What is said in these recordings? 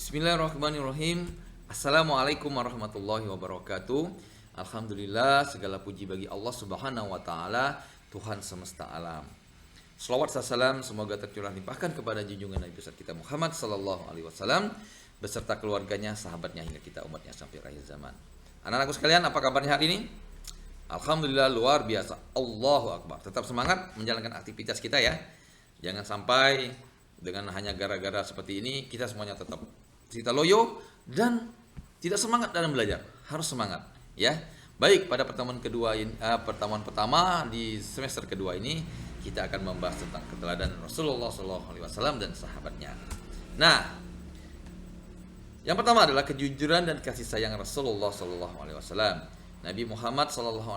Bismillahirrahmanirrahim. Assalamualaikum warahmatullahi wabarakatuh. Alhamdulillah, segala puji bagi Allah Subhanahu wa taala, Tuhan semesta alam. Shalawat salam semoga tercurah limpahkan kepada junjungan Nabi besar kita Muhammad sallallahu alaihi wasallam beserta keluarganya, sahabatnya hingga kita umatnya sampai akhir zaman. Anak-anakku sekalian, apa kabarnya hari ini? Alhamdulillah luar biasa. Allahu akbar. Tetap semangat menjalankan aktivitas kita ya. Jangan sampai dengan hanya gara-gara seperti ini kita semuanya tetap kita loyo dan tidak semangat dalam belajar. Harus semangat ya. Baik, pada pertemuan pertemuan pertama di semester kedua ini kita akan membahas tentang keteladanan Rasulullah SAW dan sahabatnya. Nah, yang pertama adalah kejujuran dan kasih sayang Rasulullah SAW. Nabi Muhammad SAW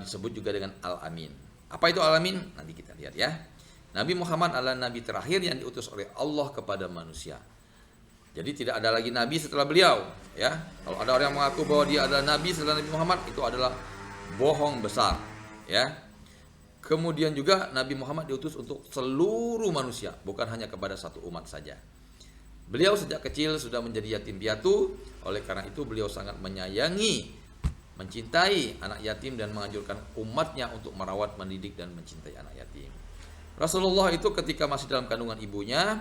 disebut juga dengan Al-Amin. Apa itu Al-Amin? Nanti kita lihat ya. Nabi Muhammad adalah nabi terakhir yang diutus oleh Allah kepada manusia. Jadi tidak ada lagi nabi setelah beliau ya. Kalau ada orang yang mengaku bahwa dia adalah nabi setelah Nabi Muhammad, itu adalah bohong besar ya. Kemudian juga Nabi Muhammad diutus untuk seluruh manusia, bukan hanya kepada satu umat saja. Beliau sejak kecil sudah menjadi yatim piatu, oleh karena itu beliau sangat menyayangi, mencintai anak yatim dan menganjurkan umatnya untuk merawat, mendidik dan mencintai anak yatim. Rasulullah itu ketika masih dalam kandungan ibunya,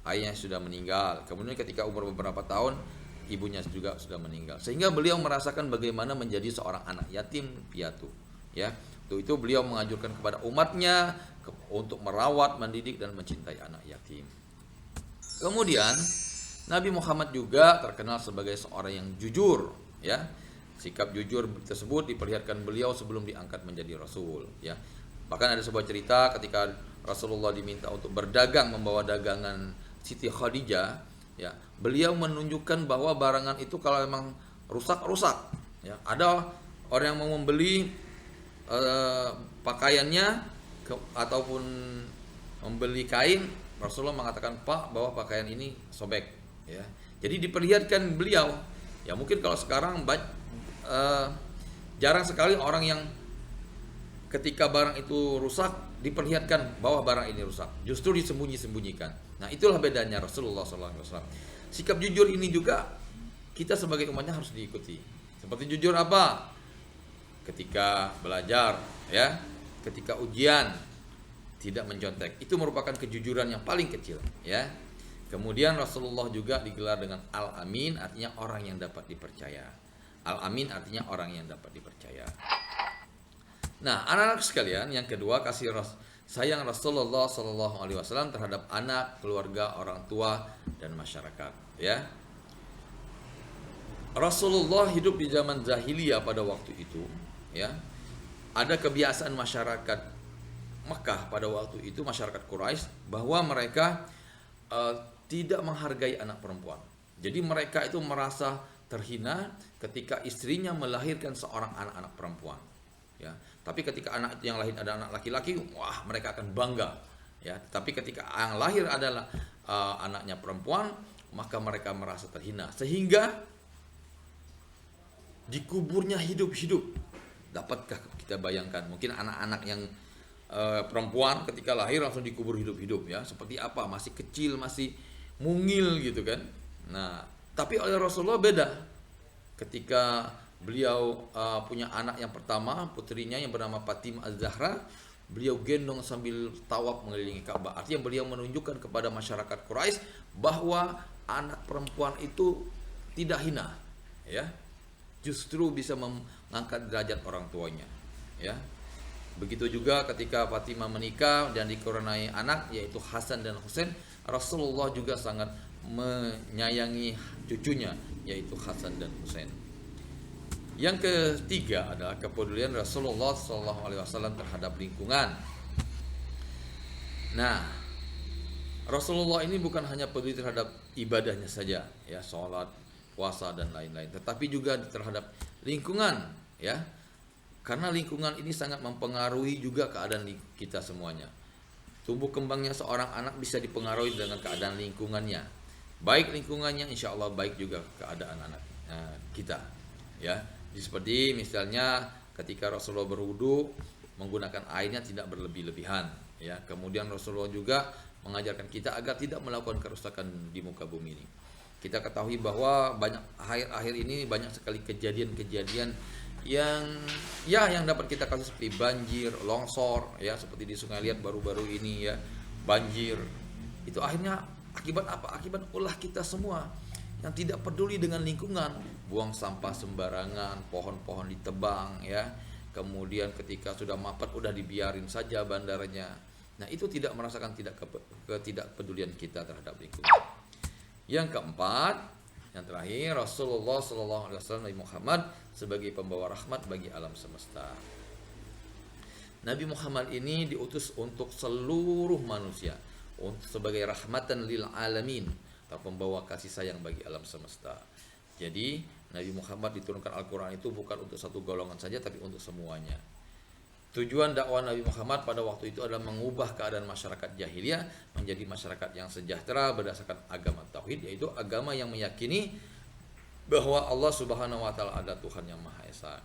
ayahnya sudah meninggal. Kemudian ketika umur beberapa tahun, ibunya juga sudah meninggal. Sehingga beliau merasakan bagaimana menjadi seorang anak yatim piatu. Ya, untuk itu beliau menganjurkan kepada umatnya untuk merawat, mendidik dan mencintai anak yatim. Kemudian Nabi Muhammad juga terkenal sebagai seorang yang jujur. Ya, sikap jujur tersebut diperlihatkan beliau sebelum diangkat menjadi Rasul. Ya, bahkan ada sebuah cerita ketika Rasulullah diminta untuk berdagang membawa dagangan Siti Khadijah, ya, beliau menunjukkan bahwa barangan itu kalau memang rusak, ya. Ada orang yang mau membeli pakaiannya ataupun membeli kain, Rasulullah mengatakan, "Pak, bahwa pakaian ini sobek." Ya. Jadi diperlihatkan beliau. Ya mungkin kalau sekarang jarang sekali orang yang ketika barang itu rusak diperlihatkan bahwa barang ini rusak, justru disembunyi-sembunyikan. Nah, itulah bedanya Rasulullah SAW. Sikap jujur ini juga kita sebagai umatnya harus diikuti. Seperti jujur apa? Ketika belajar, ya, ketika ujian tidak mencontek. Itu merupakan kejujuran yang paling kecil, ya. Kemudian Rasulullah juga digelar dengan Al-Amin, artinya orang yang dapat dipercaya. Al-Amin artinya orang yang dapat dipercaya. Nah, anak-anak sekalian, yang kedua kasih sayang Rasulullah SAW terhadap anak, keluarga, orang tua, dan masyarakat. Ya, Rasulullah hidup di zaman jahiliyah pada waktu itu. Ya, ada kebiasaan masyarakat Mekah pada waktu itu, masyarakat Quraisy, bahwa mereka tidak menghargai anak perempuan. Jadi mereka itu merasa terhina ketika istrinya melahirkan seorang anak perempuan. Ya, tapi ketika anak yang lahir ada anak laki-laki, wah mereka akan bangga. Ya, tapi ketika yang lahir adalah anaknya perempuan, maka mereka merasa terhina sehingga dikuburnya hidup-hidup. Dapatkah kita bayangkan? Mungkin anak-anak yang perempuan ketika lahir langsung dikubur hidup-hidup ya. Seperti apa? Masih kecil, masih mungil gitu kan. Nah, tapi oleh Rasulullah beda. Ketika beliau punya anak yang pertama, putrinya yang bernama Fatimah Az-Zahra, beliau gendong sambil tawaf mengelilingi Ka'bah. Artinya beliau menunjukkan kepada masyarakat Quraisy bahwa anak perempuan itu tidak hina, ya. Justru bisa mengangkat derajat orang tuanya, ya. Begitu juga ketika Fatimah menikah dan dikaruniai anak yaitu Hasan dan Husain, Rasulullah juga sangat menyayangi cucunya yaitu Hasan dan Husain. Yang ketiga adalah kepedulian Rasulullah SAW terhadap lingkungan. Nah, Rasulullah ini bukan hanya peduli terhadap ibadahnya saja, ya, sholat, puasa dan lain-lain, tetapi juga terhadap lingkungan, ya, karena lingkungan ini sangat mempengaruhi juga keadaan kita semuanya. Tumbuh kembangnya seorang anak bisa dipengaruhi dengan keadaan lingkungannya. Baik lingkungannya, insya Allah baik juga keadaan anak kita, ya. Seperti misalnya ketika Rasulullah berwudu menggunakan airnya tidak berlebih-lebihan, ya. Kemudian Rasulullah juga mengajarkan kita agar tidak melakukan kerusakan di muka bumi ini. Kita ketahui bahwa banyak akhir-akhir ini banyak sekali kejadian-kejadian yang dapat kita kasih seperti banjir, longsor ya, seperti di Sungai Liat baru-baru ini ya, banjir. Itu akhirnya akibat apa? Akibat ulah kita semua yang tidak peduli dengan lingkungan, buang sampah sembarangan, pohon-pohon ditebang ya. Kemudian ketika sudah mapat udah dibiarin saja bandaranya. Nah, itu tidak merasakan ketidakpedulian kita terhadap lingkungan. Yang keempat, yang terakhir, Rasulullah SAW, Nabi Muhammad sebagai pembawa rahmat bagi alam semesta. Nabi Muhammad ini diutus untuk seluruh manusia, sebagai rahmatan lil alamin, atau pembawa kasih sayang bagi alam semesta. Jadi Nabi Muhammad diturunkan Al-Quran itu bukan untuk satu golongan saja, tapi untuk semuanya. Tujuan dakwah Nabi Muhammad pada waktu itu adalah mengubah keadaan masyarakat jahiliyah menjadi masyarakat yang sejahtera berdasarkan agama tauhid, yaitu agama yang meyakini bahwa Allah Subhanahu wa taala ada Tuhan yang Maha Esa.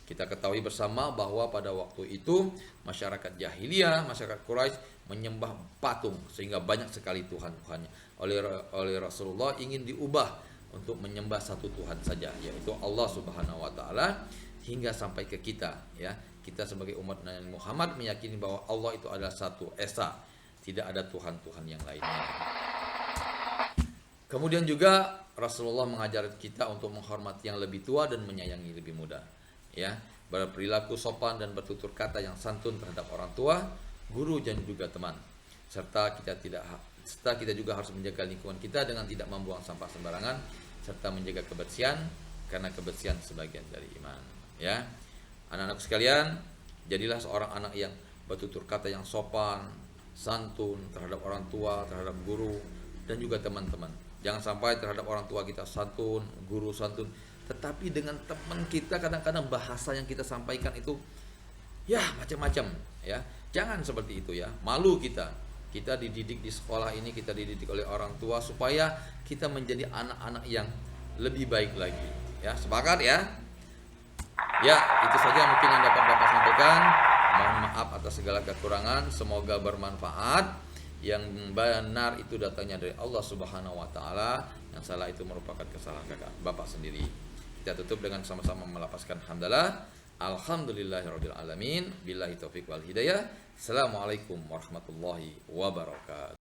Kita ketahui bersama bahwa pada waktu itu masyarakat jahiliyah, masyarakat Quraisy menyembah patung sehingga banyak sekali tuhan-tuhannya. Oleh Rasulullah ingin diubah untuk menyembah satu Tuhan saja, yaitu Allah Subhanahu wa taala, hingga sampai ke kita ya. Kita sebagai umat Nabi Muhammad meyakini bahwa Allah itu adalah satu esa, tidak ada tuhan-tuhan yang lainnya. Kemudian juga Rasulullah mengajar kita untuk menghormati yang lebih tua dan menyayangi lebih muda ya, berperilaku sopan dan bertutur kata yang santun terhadap orang tua, guru dan juga teman. Serta kita juga harus menjaga lingkungan kita dengan tidak membuang sampah sembarangan, serta menjaga kebersihan, karena kebersihan sebagian dari iman ya. Anak-anak sekalian, jadilah seorang anak yang bertutur kata yang sopan, santun terhadap orang tua, terhadap guru, dan juga teman-teman. Jangan sampai terhadap orang tua kita santun, guru santun, tetapi dengan teman kita kadang-kadang bahasa yang kita sampaikan itu ya macam-macam ya. Jangan seperti itu ya. Malu kita. Kita dididik di sekolah ini, kita dididik oleh orang tua supaya kita menjadi anak-anak yang lebih baik lagi. Ya, sepakat ya? Ya, itu saja mungkin yang dapat Bapak sampaikan. Mohon maaf atas segala kekurangan. Semoga bermanfaat. Yang benar itu datangnya dari Allah Subhanahu wa taala, yang salah itu merupakan kesalahan Bapak sendiri. Kita tutup dengan sama-sama melapaskan hamdalah. Alhamdulillahirabbil alamin. Billahi taufik wal hidayah. Assalamualaikum warahmatullahi wabarakatuh.